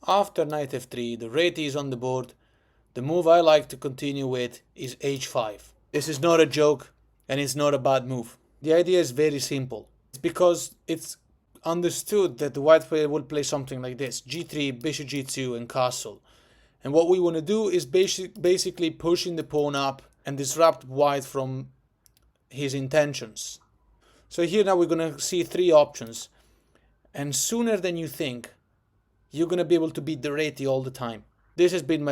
After knight f3, the Réti is on the board. The move I like to continue with is h5. This is not a joke and it's not a bad move. The idea is very simple. It's because it's understood that the white player will play something like this: g3, bishop g2 and castle. And what we want to do is basically pushing the pawn up and disrupt white from his intentions. So here now we're going to see three options. And sooner than you think, you're going to be able to beat the Réti all the time. This has been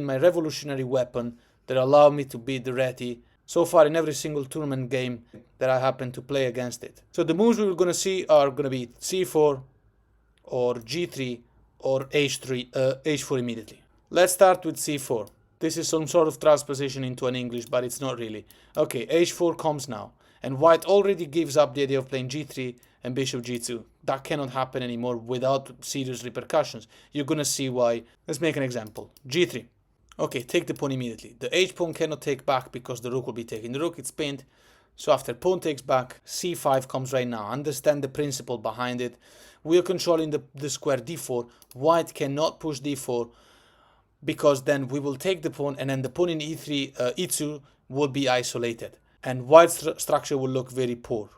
my revolutionary weapon that allowed me to beat the Réti so far in every single tournament game that I happen to play against it. So the moves we're going to see are going to be c4 or g3 or h4 immediately. Let's start with c4. This is some sort of transposition into an English, but it's not really. Okay, h4 comes now. And white already gives up the idea of playing g3 and bishop g2. That cannot happen anymore without serious repercussions. You're going to see why. Let's make an example. g3. Okay, take the pawn immediately. The h-pawn cannot take back because the rook will be taking the rook. It's pinned. So after pawn takes back, c5 comes right now. Understand the principle behind it. We are controlling the square d4. White cannot push d4 because then we will take the pawn and then the pawn in e3, e2 will be isolated. And white's structure will look very poor.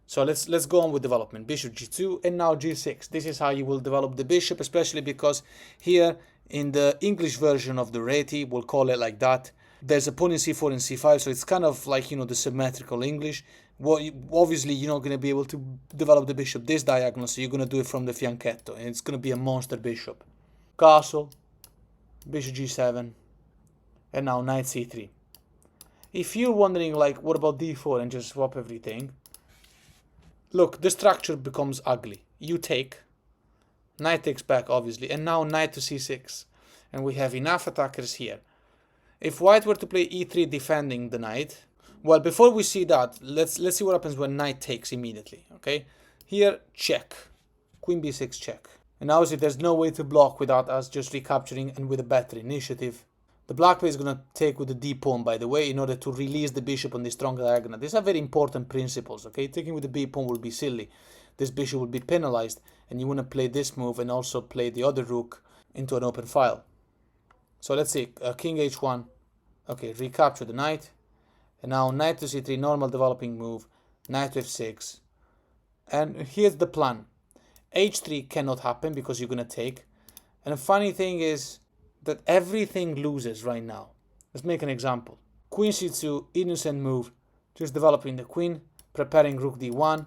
So let's go on with development. Bishop g2 and now g6. This is how you will develop the bishop, especially because here in the English version of the Réti, we'll call it like that, there's a pawn in c4 and c5, so it's kind of like, you know, the symmetrical English. Obviously, you're not going to be able to develop the bishop this diagonal, so you're going to do it from the fianchetto, and it's going to be a monster bishop. Castle, bishop g7, and now knight c3. If you're wondering, like, what about d4 and just swap everything? Look, the structure becomes ugly. You take, knight takes back, obviously, and now knight to c6. And we have enough attackers here. If white were to play e3 defending the knight, well, before we see that, let's see what happens when knight takes immediately, okay? Here, check. Queen b6 check. And obviously there's no way to block without us just recapturing and with a better initiative. The black player is going to take with the d pawn, by the way, in order to release the bishop on the strong diagonal. These are very important principles, okay? Taking with the b pawn will be silly. This bishop will be penalized, and you want to play this move and also play the other rook into an open file. So let's see, king h1. Okay, recapture the knight. And now knight to c3, normal developing move. Knight to f6. And here's the plan. h3 cannot happen because you're going to take. And the funny thing is that everything loses right now. Let's make an example. Queen c2, innocent move. Just developing the queen, preparing rook d1.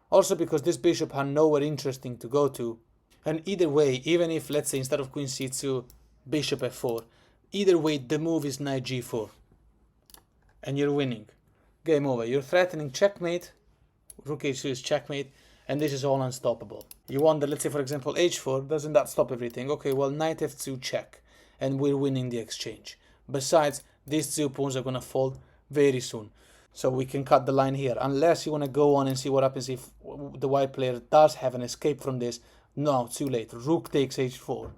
Also because this bishop had nowhere interesting to go to. And either way, even if, let's say, instead of queen c2, bishop f4, either way, the move is knight g4. And you're winning. Game over. You're threatening checkmate. Rook h2 is checkmate. And this is all unstoppable. You wonder, let's say, for example, h4. Doesn't that stop everything? Okay, well, knight f2 check. And we're winning the exchange. Besides, these two pawns are going to fall very soon. So we can cut the line here. Unless you want to go on and see what happens if the white player does have an escape from this. No, too late. Rook takes h4.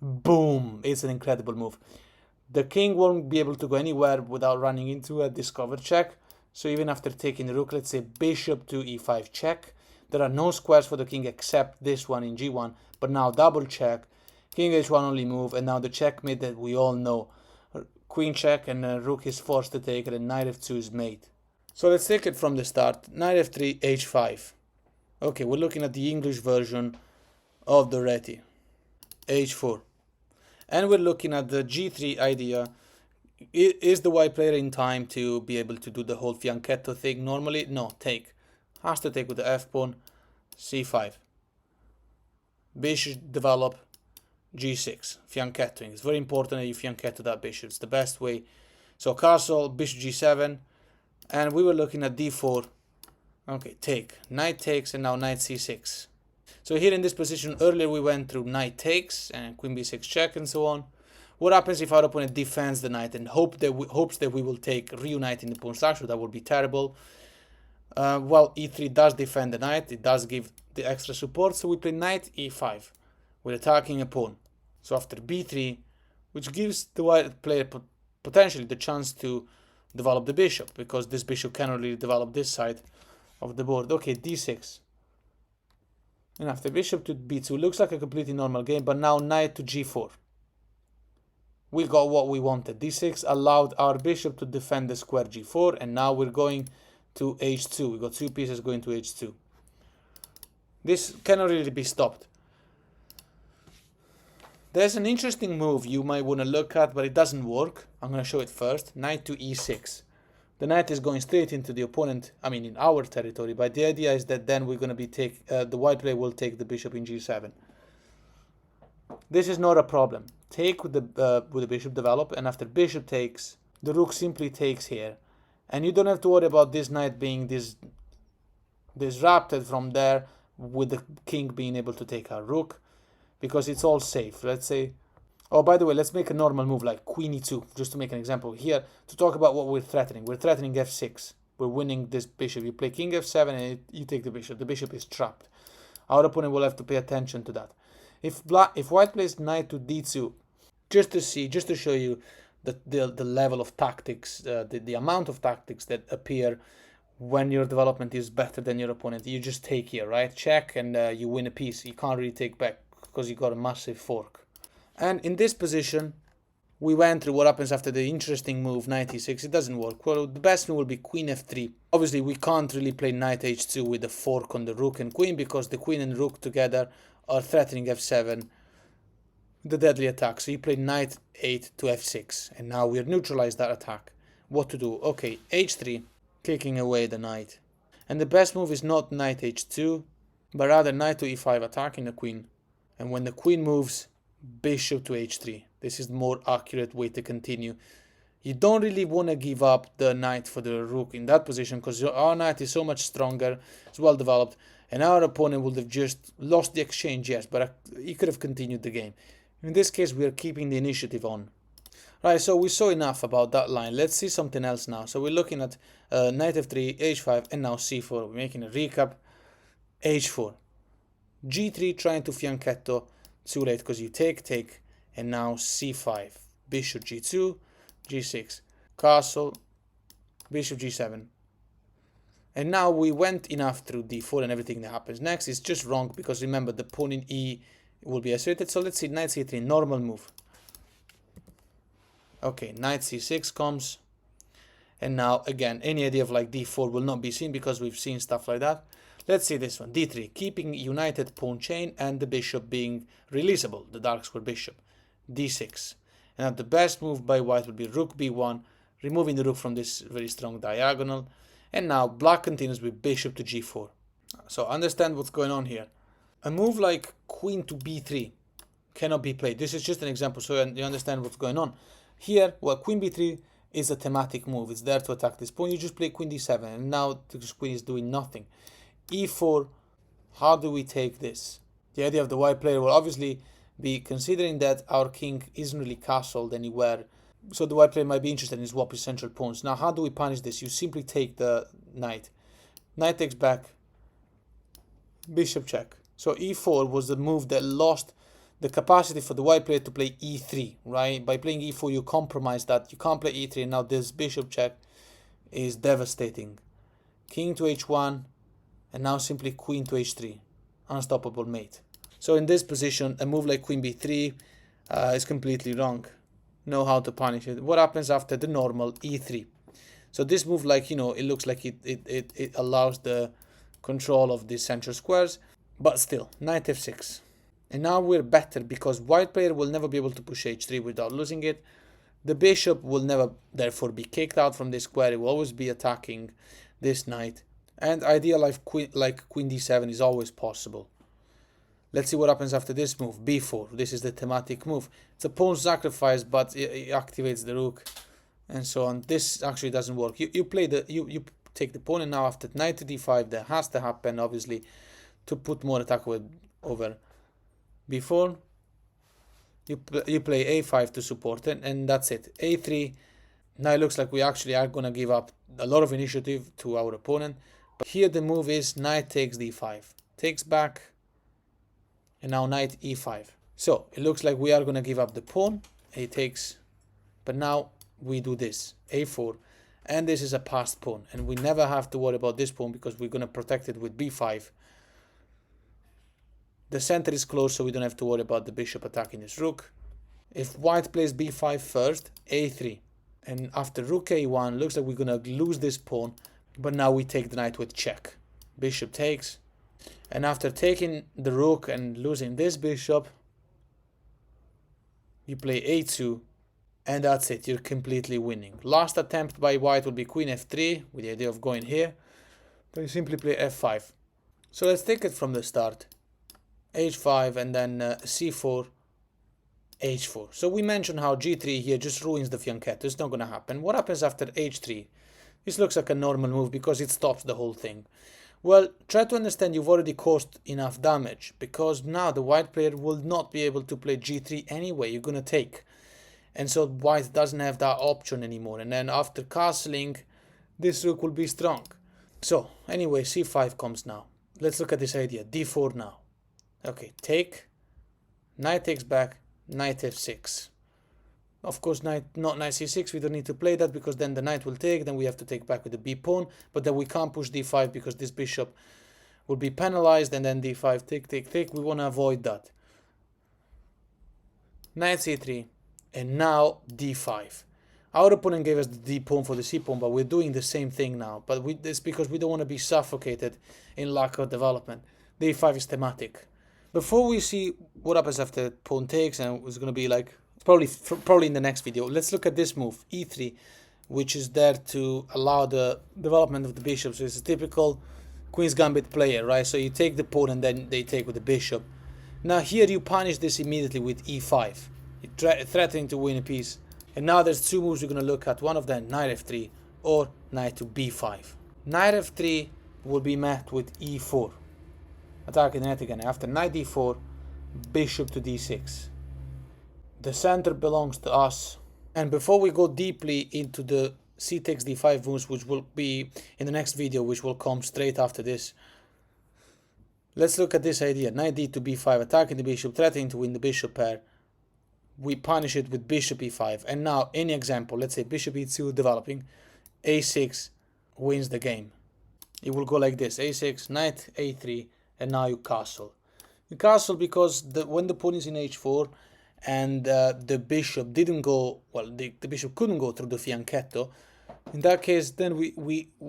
Boom! It's an incredible move. The king won't be able to go anywhere without running into a discovered check. So even after taking the rook, let's say bishop to e5 check. There are no squares for the king except this one in g1. But now double check. King h1 only move, and now the checkmate that we all know. Queen check, and rook is forced to take it, and knight f2 is mate. So let's take it from the start. Knight f3, h5. Okay, we're looking at the English version of the Réti. h4. And we're looking at the g3 idea. Is the white player in time to be able to do the whole fianchetto thing normally? No, take. Has to take with the f-pawn, c5. Bishop develop, g6, fianchettoing. It's very important that you fianchetto that bishop. It's the best way. So castle, bishop g7, and we were looking at d4. Okay, take. Knight takes, and now knight c6. So here in this position, earlier we went through knight takes and queen b6 check and so on. What happens if our opponent defends the knight and hopes that we will take reuniting the pawn structure? That would be terrible. Well, e3 does defend the knight. It does give the extra support. So we play knight e5 with attacking a pawn. So after b3, which gives the white player potentially the chance to develop the bishop, because this bishop cannot really develop this side of the board. Okay, d6. And after bishop to b2, looks like a completely normal game, but now knight to g4. We got what we wanted. d6 allowed our bishop to defend the square g4, and now we're going to h2. We got two pieces going to h2. This cannot really be stopped. There's an interesting move you might want to look at, but it doesn't work. I'm going to show it first. Knight to e6. The knight is going straight into the opponent, I mean in our territory, but the idea is that then we're going to be the white player will take the bishop in g7. This is not a problem. Take with the bishop develop, and after bishop takes, the rook simply takes here. And you don't have to worry about this knight being disrupted from there with the king being able to take our rook, because it's all safe. Let's say, oh, by the way, let's make a normal move like queen e2, just to make an example here, to talk about what we're threatening. We're threatening f6. We're winning this bishop. You play king f7 and you take the bishop. The bishop is trapped. Our opponent will have to pay attention to that. If white plays knight to d2, just to show you the level of tactics, the amount of tactics that appear when your development is better than your opponent. You just take here, right? Check, and you win a piece. You can't really take back because you got a massive fork. And in this position, we went through what happens after the interesting move, knight e6. It doesn't work. Well, the best move will be queen f3. Obviously, we can't really play knight h2 with a fork on the rook and queen, because the queen and rook together are threatening f7, the deadly attack. So you play knight 8 to f6, and now we're neutralized that attack. What to do? Okay, h3, kicking away the knight. And the best move is not knight h2, but rather knight to e5, attacking the queen. And when the queen moves, bishop to h3. This is the more accurate way to continue. You don't really want to give up the knight for the rook in that position, because our knight is so much stronger, it's well developed, and our opponent would have just lost the exchange, yes, but he could have continued the game. In this case, we are keeping the initiative on. Right, so we saw enough about that line. Let's see something else now. So we're looking at knight f3, h5, and now c4. We're making a recap. h4. g3, trying to fianchetto. Too late, because you take, and now c5. Bishop g2, g6. Castle, bishop g7. And now we went enough through d4, and everything that happens next is just wrong, because remember, the pawn in e will be asserted. So let's see, knight c3, normal move. Okay, knight c6 comes, and now again, any idea of like d4 will not be seen, because we've seen stuff like that. Let's see this one, d3, keeping united pawn chain and the bishop being releasable, the dark square bishop. d6. And now the best move by white would be rook b1, removing the rook from this very strong diagonal. And now black continues with bishop to g4. So understand what's going on here. A move like queen to b3 cannot be played. This is just an example, so you understand what's going on. Here, well, queen b3 is a thematic move. It's there to attack this pawn. You just play queen d7, and now the queen is doing nothing. e4, how do we take this? The idea of the white player will obviously be considering that our king isn't really castled anywhere, so the white player might be interested in swap his central pawns. Now, how do we punish this? You simply take the knight. Knight takes back, bishop check. So e4 was the move that lost the capacity for the white player to play e3, right? By playing e4, you compromise that. You can't play e3, and now this bishop check is devastating. King to h1, and now simply queen to h3. Unstoppable mate. So in this position, a move like queen b3 is completely wrong. Know how to punish it. What happens after the normal e3? So this move, like, you know, it looks like it allows the control of the central squares, but still, knight f6. And now we're better, because white player will never be able to push h3 without losing it. The bishop will never, therefore, be kicked out from this square. It will always be attacking this knight. And idea like queen d7 is always possible. Let's see what happens after this move, b4. This is the thematic move. It's a pawn sacrifice, but it activates the rook, and so on. This actually doesn't work. You take the pawn, and now after knight to d5, that has to happen, obviously, to put more attack over b4. You play a5 to support it, and that's it. a3. Now it looks like we actually are going to give up a lot of initiative to our opponent. But here the move is knight takes d5. Takes back, and now knight e5. So it looks like we are going to give up the pawn. A takes, but now we do this, a4. And this is a passed pawn, and we never have to worry about this pawn, because we're going to protect it with b5. The center is closed, so we don't have to worry about the bishop attacking this rook. If white plays b5 first, a3. And after rook a1, looks like we're going to lose this pawn. But now we take the knight with check. Bishop takes. And after taking the rook and losing this bishop, you play a2. And that's it, you're completely winning. Last attempt by white will be queen f3, with the idea of going here. Then you simply play f5. So let's take it from the start. h5 and then c4, h4. So we mentioned how g3 here just ruins the fianchetto. It's not going to happen. What happens after h3? This looks like a normal move because it stops the whole thing. Well, try to understand you've already caused enough damage, because now the white player will not be able to play g3 anyway. You're going to take. And so white doesn't have that option anymore. And then after castling, this rook will be strong. So anyway, c5 comes now. Let's look at this idea. d4 now. Okay, take. Knight takes back. Knight f6. Of course, not knight c6. We don't need to play that because then the knight will take. Then we have to take back with the b pawn. But then we can't push d5 because this bishop will be penalized. And then d5, take. We want to avoid that. Knight c3. And now d5. Our opponent gave us the d pawn for the c pawn, but we're doing the same thing now. But it's because we don't want to be suffocated in lack of development. d5 is thematic. Before we see what happens after pawn takes, and it's going to be like probably in the next video, let's look at this move, e3, which is there to allow the development of the bishop. So it's a typical Queen's Gambit player, right? So you take the pawn and then they take with the bishop. Now here you punish this immediately with e5. Threatening to win a piece. And now there's two moves we're going to look at. One of them, knight f3 or knight to b5. Knight f3 will be met with e4. Attacking the knight again. After knight d4, bishop to d6. The center belongs to us. And before we go deeply into the c takes d5 moves, which will be in the next video, which will come straight after this, let's look at this idea. Knight d to b5, attacking the bishop, threatening to win the bishop pair. We punish it with bishop e5. And now, any example, let's say bishop e2 developing, a6 wins the game. It will go like this, a6, knight a3, and now you castle. You castle because when the pawn is in h4 and the bishop didn't go, well, the bishop couldn't go through the fianchetto, in that case, then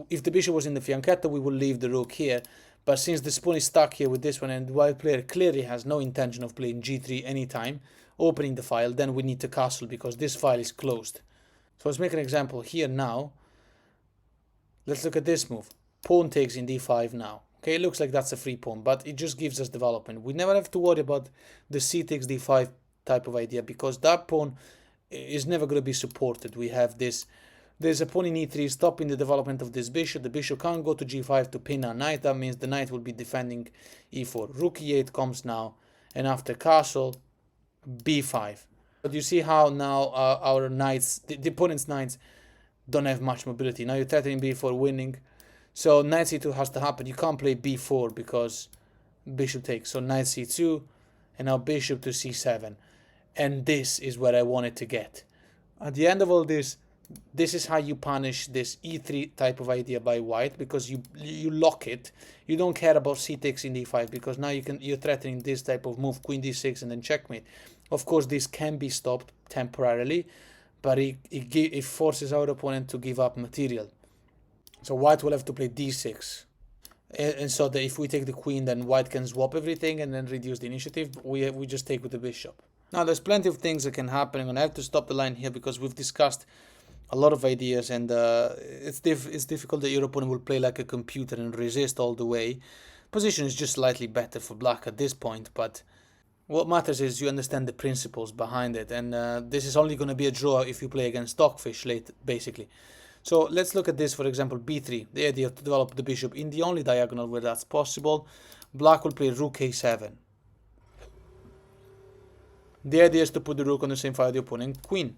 if the bishop was in the fianchetto, we will leave the rook here. But since the pawn is stuck here with this one, and the white player clearly has no intention of playing g3 anytime, opening the file, then we need to castle because this file is closed. So let's make an example here now. Let's look at this move. Pawn takes in d5 now. Okay, it looks like that's a free pawn, but it just gives us development. We never have to worry about the c takes d5 type of idea because that pawn is never going to be supported. We have this. There's a pawn in e3 stopping the development of this bishop. The bishop can't go to g5 to pin a knight. That means the knight will be defending e4. Rook e8 comes now, and after castle, b5. But you see how now our knights, the opponent's knights, don't have much mobility. Now you're threatening b4 winning. So knight c2 has to happen. You can't play b4 because bishop takes. So knight c2 and now bishop to c7. And this is where I wanted to get. At the end of all this, this is how you punish this e3 type of idea by white, because you lock it. You don't care about c takes in d5 because now you're threatening this type of move, queen d6 and then checkmate. Of course, this can be stopped temporarily, but it forces our opponent to give up material. So white will have to play d6. And so that if we take the queen, then white can swap everything and then reduce the initiative. We just take with the bishop. Now, there's plenty of things that can happen. I'm going to have to stop the line here because we've discussed a lot of ideas, and it's difficult that your opponent will play like a computer and resist all the way. Position is just slightly better for black at this point, but what matters is you understand the principles behind it, and this is only going to be a draw if you play against stockfish late, basically. So let's look at this, for example, b3, the idea to develop the bishop in the only diagonal where that's possible. Black will play rook a7. The idea is to put the rook on the same file as the opponent queen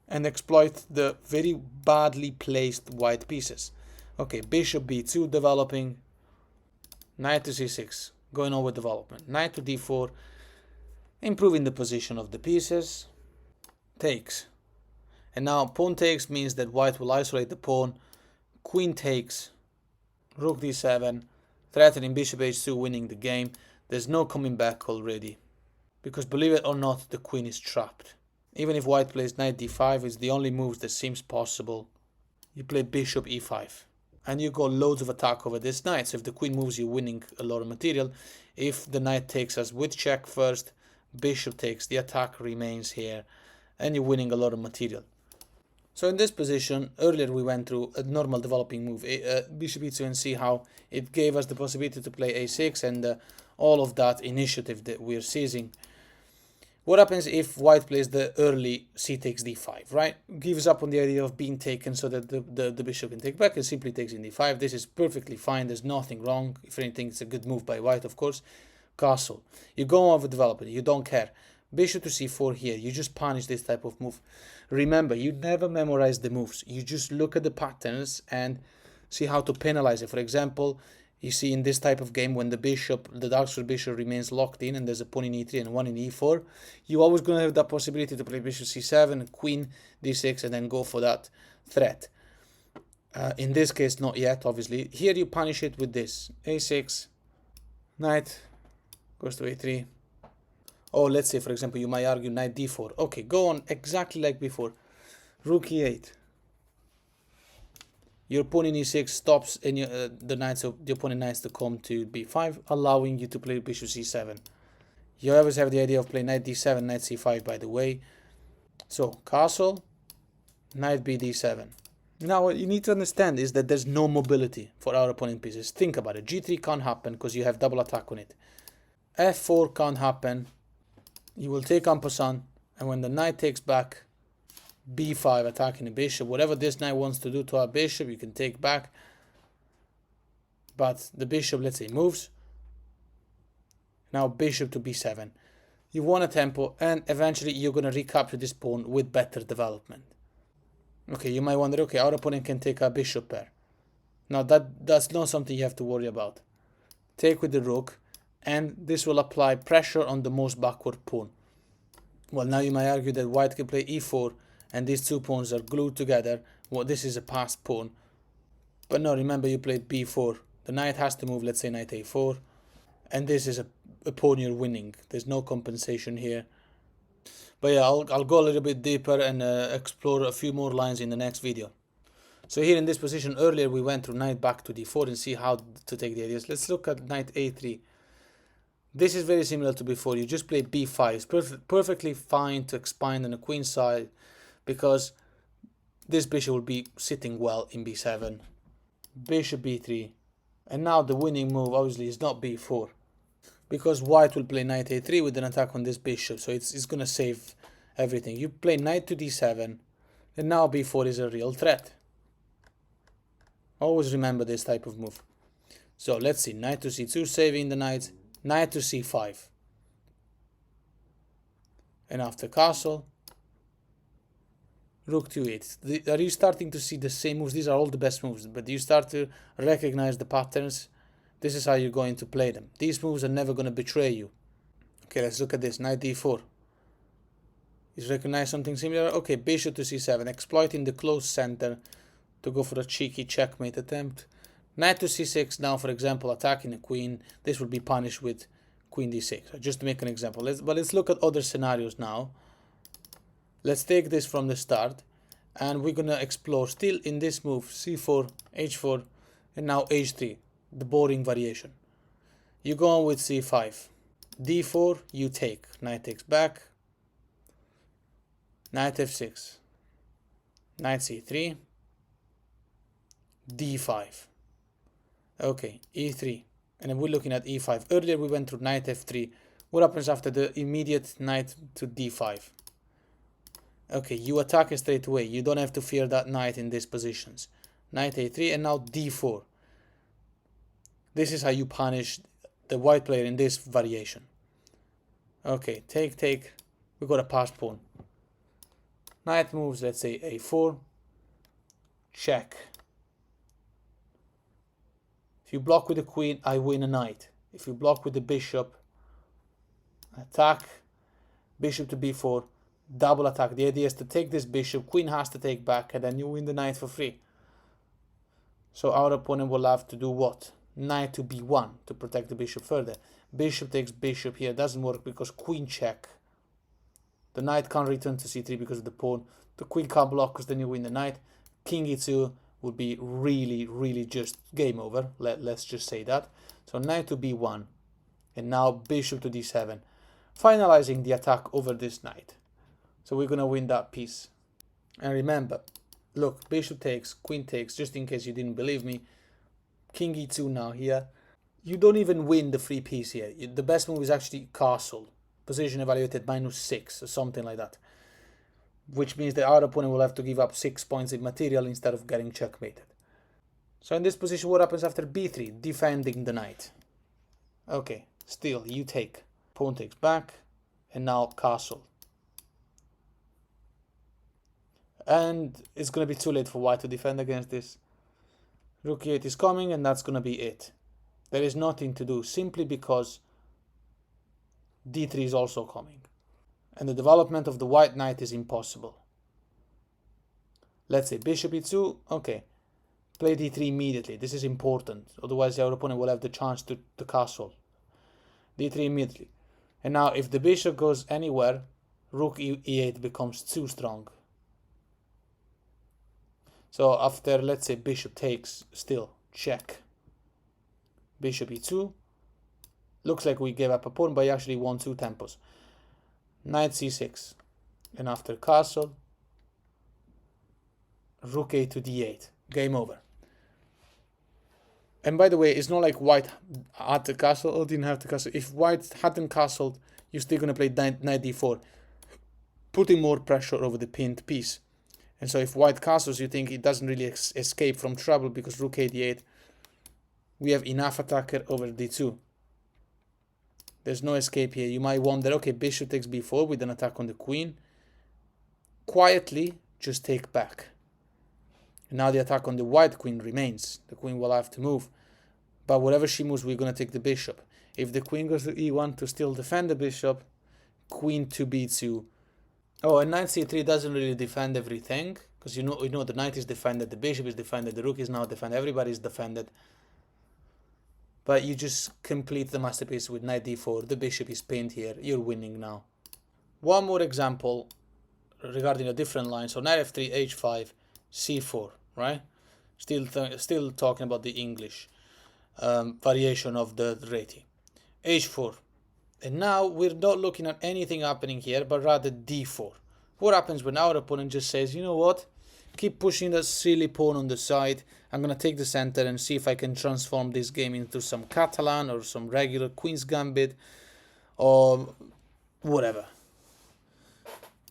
and exploit the very badly placed white pieces. Okay, bishop b2 developing, knight to c6, going on with development, knight to d4, improving the position of the pieces, takes. And now pawn takes means that white will isolate the pawn, queen takes, rook d7, threatening bishop h2, winning the game. There's no coming back already, because believe it or not, the queen is trapped. Even if white plays knight d5, it's the only move that seems possible. You play bishop e5, and you got loads of attack over this knight. So if the queen moves, you're winning a lot of material. If the knight takes us with check first, bishop takes, the attack remains here, and you're winning a lot of material. So in this position, earlier we went through a normal developing move, bishop e2, and see how it gave us the possibility to play a6 and all of that initiative that we're seizing. What happens if white plays the early c takes d5, right? Gives up on the idea of being taken so that the bishop can take back and simply takes in d5. This is perfectly fine. There's nothing wrong. If anything, it's a good move by white, of course. Castle. You go on with development. You don't care. Bishop to c4 here. You just punish this type of move. Remember, you never memorize the moves. You just look at the patterns and see how to penalize it. For example, you see in this type of game when the dark square bishop remains locked in and there's a pawn in e3 and one in e4, you're always going to have that possibility to play bishop c7, queen d6, and then go for that threat. In this case, not yet, obviously. Here you punish it with this. a6, knight goes to a3. Oh, let's say, for example, you might argue knight d4. Okay, go on exactly like before. Rook e8. Your pawn in e6 stops and the opponent knights to come to b5, allowing you to play bishop c7. You always have the idea of playing knight d7, knight c5, by the way. So, castle, knight b d7. Now, what you need to understand is that there's no mobility for our opponent pieces. Think about it. g3 can't happen because you have double attack on it. f4 can't happen. You will take en passant, and when the knight takes back, b5 attacking the bishop. Whatever this knight wants to do to our bishop, you can take back. But the bishop, let's say, moves. Now bishop to b7. You won a tempo, and eventually you're going to recapture this pawn with better development. Okay, you might wonder, okay, our opponent can take a bishop pair. Now that's not something you have to worry about. Take with the rook, and this will apply pressure on the most backward pawn. Well, now you might argue that white can play e4, and these two pawns are glued together. Well, this is a passed pawn. But no, remember you played b4. The knight has to move, let's say knight a4. And this is a pawn you're winning. There's no compensation here. But yeah, I'll go a little bit deeper and explore a few more lines in the next video. So here in this position, earlier we went through knight back to d4 and see how to take the ideas. Let's look at knight a3. This is very similar to before. You just play b5. It's perfectly fine to expand on the queen side, because this bishop will be sitting well in b7, bishop b3, and now the winning move obviously is not b4, because white will play knight a3 with an attack on this bishop, so it's going to save everything. You play knight to d7, and now b4 is a real threat. Always remember this type of move. So let's see, knight to c2, saving the knight, knight to c5, and after castle, rook to 8. Are you starting to see the same moves? These are all the best moves, but you start to recognize the patterns. This is how you're going to play them. These moves are never going to betray you. Okay, let's look at this. Knight d4. You recognize something similar? Okay, bishop to c7, exploiting the close center to go for a cheeky checkmate attempt. Knight to c6, now for example, attacking the queen. This will be punished with queen d6, just to make an example. Let's look at other scenarios now. Let's take this from the start, and we're going to explore still in this move, c4, h4, and now h3, the boring variation. You go on with c5, d4, you take, knight takes back, knight f6, knight c3, d5, okay, e3, and then we're looking at e5. Earlier we went through knight f3. What happens after the immediate knight to d5? Okay, you attack it straight away. You don't have to fear that knight in these positions. Knight a3 and now d4. This is how you punish the white player in this variation. Okay, take. We got a passed pawn. Knight moves, let's say a4. Check. If you block with the queen, I win a knight. If you block with the bishop, attack, bishop to b4. Double attack. The idea is to take this bishop, queen has to take back, and then you win the knight for free. So our opponent will have to do what? knight to b1 to protect the bishop further. Bishop takes bishop here, doesn't work because queen check. The knight can't return to c3 because of the pawn. The queen can't block because then you win the knight. King e2 would be really just game over. Let's just say that. So knight to b1 and now bishop to d7, finalizing the attack over this knight. So we're gonna win that piece. And remember, look, bishop takes, queen takes, just in case you didn't believe me. King e2 now here. You don't even win the free piece here. The best move is actually castle. Position evaluated -6 or something like that. Which means that our opponent will have to give up 6 points in material instead of getting checkmated. So in this position, what happens after b3? Defending the knight. Okay, still, you take. Pawn takes back, and now castle. And it's going to be too late for white to defend against this. Rook e8 is coming, and that's going to be it. There is nothing to do, simply because d3 is also coming. And the development of the white knight is impossible. Let's say bishop e2, okay. Play d3 immediately, this is important. Otherwise our opponent will have the chance to castle. d3 immediately. And now if the bishop goes anywhere, rook e8 becomes too strong. So after, let's say, bishop takes, still, check. Bishop e2. Looks like we gave up a pawn, but he actually won 2 tempos. Knight c6. And after castle, rook a to d8. Game over. And by the way, it's not like white had the castle or didn't have the castle. If white hadn't castled, you're still going to play knight d4, putting more pressure over the pinned piece. And so if white castles, you think it doesn't really escape from trouble because rook a d8, we have enough attacker over d2. There's no escape here. You might wonder, okay, bishop takes b4 with an attack on the queen. Quietly, just take back. And now the attack on the white queen remains. The queen will have to move. But whatever she moves, we're going to take the bishop. If the queen goes to e1 to still defend the bishop, queen to b2. Oh, and knight c3 doesn't really defend everything. Because you know the knight is defended, the bishop is defended, the rook is now defended, everybody is defended. But you just complete the masterpiece with knight d4. The bishop is pinned here. You're winning now. One more example regarding a different line. So knight f3, h5, c4, right? Still talking about the English variation of the Réti. h4. And now we're not looking at anything happening here, but rather d4. What happens when our opponent just says, you know what? Keep pushing that silly pawn on the side. I'm going to take the center and see if I can transform this game into some Catalan or some regular Queen's Gambit or whatever.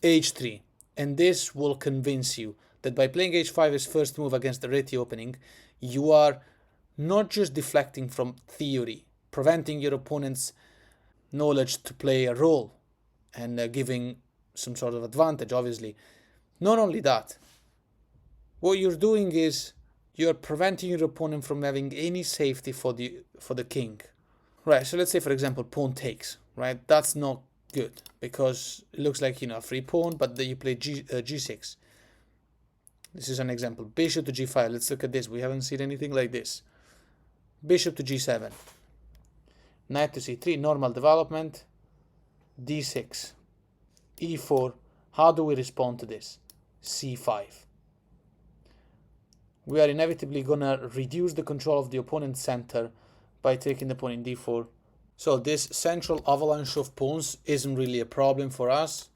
h3. And this will convince you that by playing h5 as first move against the Reti opening, you are not just deflecting from theory, preventing your opponent's knowledge to play a role and giving some sort of advantage, obviously. Not only that, what you're doing is you're preventing your opponent from having any safety for the king. Right, so let's say, for example, pawn takes, right? That's not good because it looks like, a free pawn, but then you play g6. This is an example. Bishop to g5. Let's look at this. We haven't seen anything like this. Bishop to g7. Knight to c3, normal development. d6. e4. How do we respond to this? c5. We are inevitably going to reduce the control of the opponent's center by taking the pawn in d4. So this central avalanche of pawns isn't really a problem for us.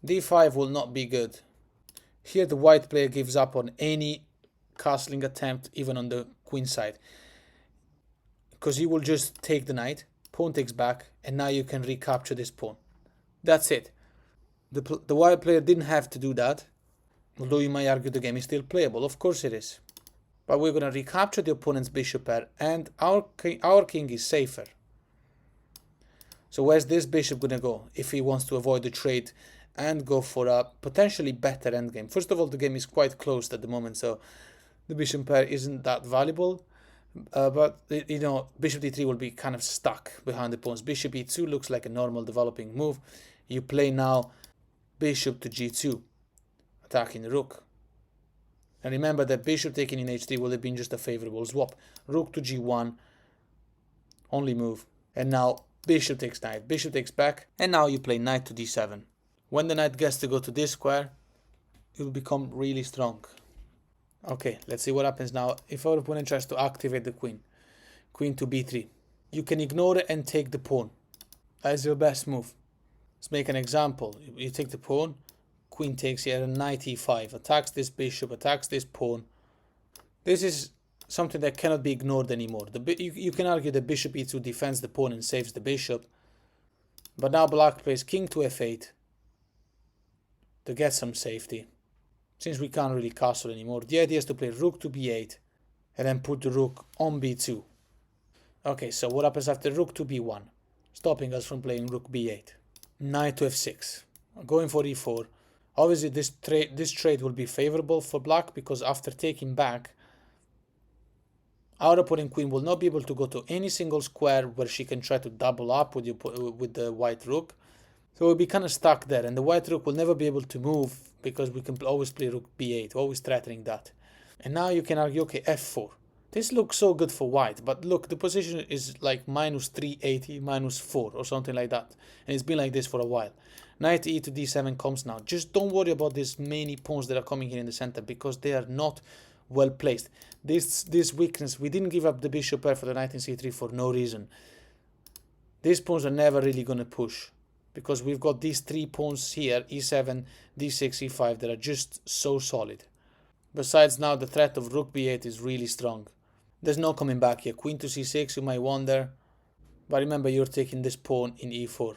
d5 will not be good. Here the white player gives up on any castling attempt, even on the queen side. Because he will just take the knight, pawn takes back, and now you can recapture this pawn. That's it. The white player didn't have to do that. Although you might argue the game is still playable, of course it is. But we're going to recapture the opponent's bishop pair, and our king is safer. So where's this bishop going to go if he wants to avoid the trade and go for a potentially better endgame? First of all, the game is quite closed at the moment, so the bishop pair isn't that valuable. But, bishop d3 will be kind of stuck behind the pawns. Bishop e2 looks like a normal developing move. You play now bishop to g2. Attacking the rook. And remember that bishop taking in h3 would have been just a favorable swap. Rook to g1, only move. And now bishop takes knight, bishop takes back, and now you play knight to d7. When the knight gets to go to this square, it will become really strong. Okay, let's see what happens now if our opponent tries to activate the queen. Queen to b3. You can ignore it and take the pawn. That is your best move. Let's make an example. You take the pawn, queen takes here, and knight e5. Attacks this bishop, attacks this pawn. This is something that cannot be ignored anymore. You can argue that bishop e2 defends the pawn and saves the bishop. But now black plays king to f8 to get some safety. Since we can't really castle anymore, the idea is to play rook to b8 and then put the rook on b2. Okay, so what happens after rook to b1? Stopping us from playing rook b8. Knight to f6. Going for e4. Obviously this trade will be favorable for black because after taking back, our opponent queen will not be able to go to any single square where she can try to double up with the white rook. So we'll be kind of stuck there, and the white rook will never be able to move because we can always play rook b8, always threatening that. And now you can argue, okay, f4. This looks so good for white, but look, the position is like minus 380, minus 4 or something like that. And it's been like this for a while. Knight e to d7 comes now. Just don't worry about these many pawns that are coming here in the center because they are not well placed. This weakness, we didn't give up the bishop pair for the knight in c3 for no reason. These pawns are never really going to push because we've got these three pawns here, e7, d6, e5, that are just so solid. Besides, now the threat of rook b8 is really strong. There's no coming back here. Queen to c6, you might wonder. But remember, you're taking this pawn in e4.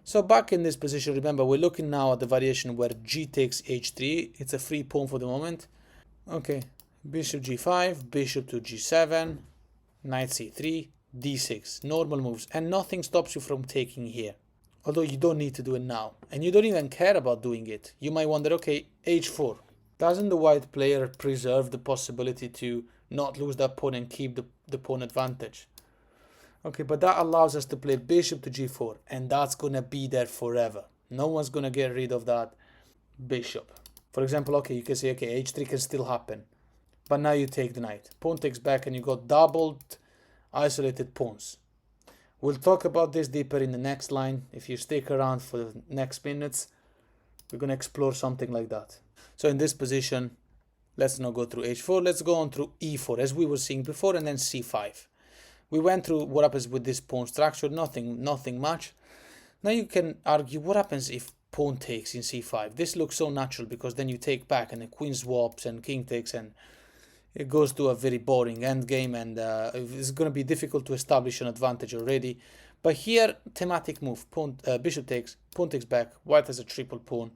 So back in this position, remember, we're looking now at the variation where g takes h3. It's a free pawn for the moment. Okay, bishop g5, bishop to g7, knight c3, d6. Normal moves. And nothing stops you from taking here. Although you don't need to do it now. And you don't even care about doing it. You might wonder, okay, h4. Doesn't the white player preserve the possibility to not lose that pawn and keep the pawn advantage? Okay, but that allows us to play bishop to g4, and that's going to be there forever. No one's going to get rid of that bishop. For example, okay, you can say, okay, h3 can still happen. But now you take the knight. Pawn takes back, and you got doubled isolated pawns. We'll talk about this deeper in the next line. If you stick around for the next minutes, we're going to explore something like that. So in this position, let's not go through h4. Let's go on through e4, as we were seeing before, and then c5. We went through what happens with this pawn structure, nothing much. Now you can argue what happens if pawn takes in c5. This looks so natural because then you take back and the queen swaps and king takes, and it goes to a very boring endgame, and it's going to be difficult to establish an advantage already. But here, thematic move, pawn, bishop takes, pawn takes back, white has a triple pawn.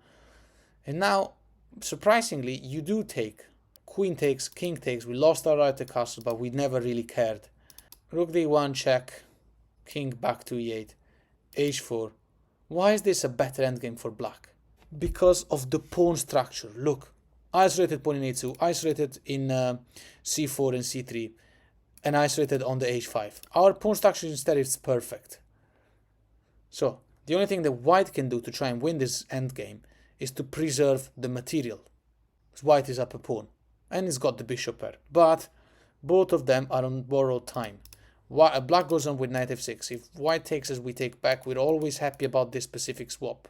And now, surprisingly, you do take. Queen takes, king takes. We lost our right to castle, but we never really cared. Rook d1 check, king back to e8, h4. Why is this a better endgame for black? Because of the pawn structure. Look, isolated pawn in a2, isolated in c4 and c3, and isolated on the h5. Our pawn structure instead is perfect. So, the only thing that white can do to try and win this endgame is to preserve the material. White is up a pawn, and he's got the bishop pair. But both of them are on borrowed time. Black goes on with knight f6. If white takes as we take back, we're always happy about this specific swap.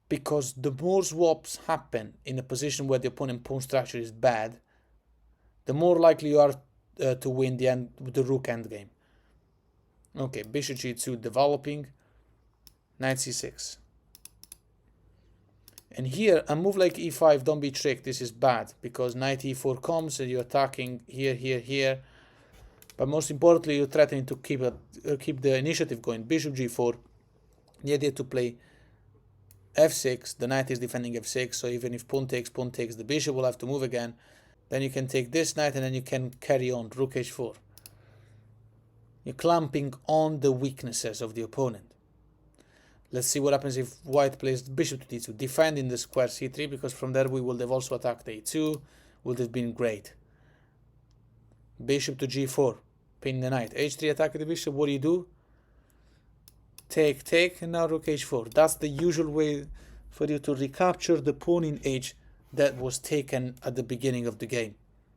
Because the more swaps happen in a position where the opponent pawn structure is bad, the more likely you are to win the rook endgame. Okay, bishop g2 developing, knight c6. And here, a move like e5, don't be tricked, this is bad, because knight e4 comes and you're attacking here, here, here. But most importantly, you're threatening to keep the initiative going. Bishop g4, the idea to play f6, the knight is defending f6, so even if pawn takes, the bishop will have to move again. Then you can take this knight and then you can carry on, rook h4. You're clamping on the weaknesses of the opponent. Let's see what happens if white plays bishop to d2, defending the square c3, because from there we will have also attacked a2, would have been great. Bishop to g4, pinning the knight, h3 attacking the bishop, what do? Take, and now rook h4. That's the usual way for you to recapture the pawn in h that was taken at the beginning of the game.